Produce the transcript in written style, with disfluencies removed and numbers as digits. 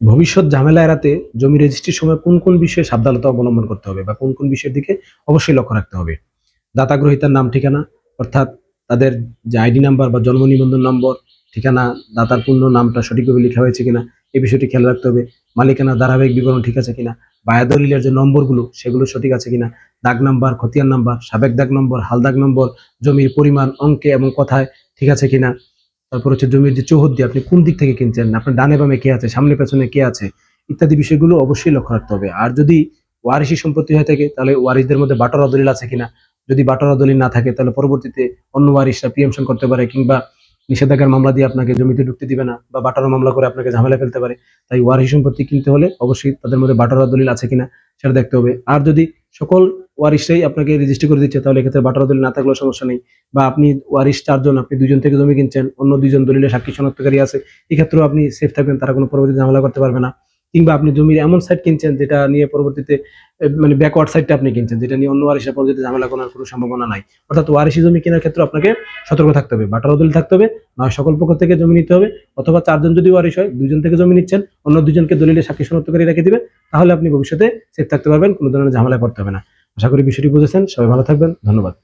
ভবিষ্যৎ ঝামেলা এড়াতে জমি রেজিস্ট্রির সময় কোন কোন বিষয়ে সাবধানতা অবলম্বন করতে হবে বা কোন কোন বিষয়ের দিকে অবশ্যই লক্ষ্য রাখতে হবে? দাতা গ্রহীতার নাম ঠিকানা, অর্থাৎ তাদের যে আইডি নাম্বার বা জন্ম নিবন্ধন নম্বর, ঠিকানা, দাতার পূর্ণ নামটা সঠিকভাবে লেখা হয়েছে কিনা এই বিষয়টি খেয়াল রাখতে হবে। মালিকানা ধারাবাহিক বিবরণ ঠিক আছে কিনা, বায়া দলিলের যে নম্বরগুলো সেগুলো সঠিক আছে কিনা, দাগ নাম্বার, খতিয়ান নাম্বার, সাবেক দাগ নম্বর, হাল দাগ নম্বর, জমির পরিমাণ অঙ্কে এবং কথায় ঠিক আছে কিনা, তারপর হচ্ছে জমির যে চৌহদ্দি আপনি কোন দিক থেকে কিনছেন, আপনার ডানে বামে কে আছে, সামনে পেছনে কে আছে, ইত্যাদি বিষয়গুলো অবশ্যই লক্ষ্য রাখতে হবে। আর যদি ওয়ারিশি সম্পত্তি হয়ে থাকে তাহলে ওয়ারিশদের মধ্যে বাটোয়ারা দলিল আছে কিনা, যদি বাটোয়ারা দলিল না থাকে তাহলে পরবর্তীতে অন্য ওয়ারিশরা প্রিএমশন করতে পারে কিংবা নিষেধাজ্ঞার মামলা দিয়ে আপনাকে জমিতে ঢুকতে দিবে না বা বাটোয়ারা মামলা করে আপনাকে ঝামেলা ফেলতে পারে। তাই ওয়ারিশি সম্পত্তি কিনতে হলে অবশ্যই তাদের মধ্যে বাটোয়ারা দলিল আছে কিনা সেটা দেখতে হবে। আর যদি সকল ওয়ারিশরাই আপনাকে রেজিস্ট্রি করে দিচ্ছে তাহলে এক্ষেত্রে বাটোয়ারা দলিল না থাকলেও সমস্যা নেই। বা আপনি ওয়ারিশ চারজন, আপনি দুইজন থেকে জমি কিনছেন, অন্য দুইজন দলিলে সাক্ষী শনাক্তকারী আছে, এক্ষেত্রেও আপনি সেফ থাকবেন, তারা কোনো পরবর্তী ঝামেলা করতে পারবে না। কিংবা আপনি জমির এমন সাইড কিনছেন যেটা নিয়ে পরবর্তীতে মানে ব্যাকওয়ার্ড সাইডটা আপনি কিনছেন যেটা নিয়ে অন্য ওয়ারিশরা পরবর্তীতে ঝামেলা করার কোনো সম্ভাবনা নাই। অর্থাৎ ওয়ারিশি জমি কেনার ক্ষেত্রে আপনাকে সতর্ক থাকতে হবে, বাটোয়ারা দলিল থাকতে হবে, নয় সকল পক্ষ থেকে জমি নিতে হবে, অথবা চারজন যদি ওয়ারিশ হয় দুইজন থেকে জমি নিচ্ছেন, অন্য দুজনকে দলিলে সাক্ষী শনাক্তকারী রেখে দিবে, তাহলে আপনি ভবিষ্যতে সেফ থাকতে পারবেন, কোনো ধরনের ঝামেলা করতে হবে না। আশা করি বিষয়টি বুঝেছেন। সবাই ভালো থাকবেন, ধন্যবাদ।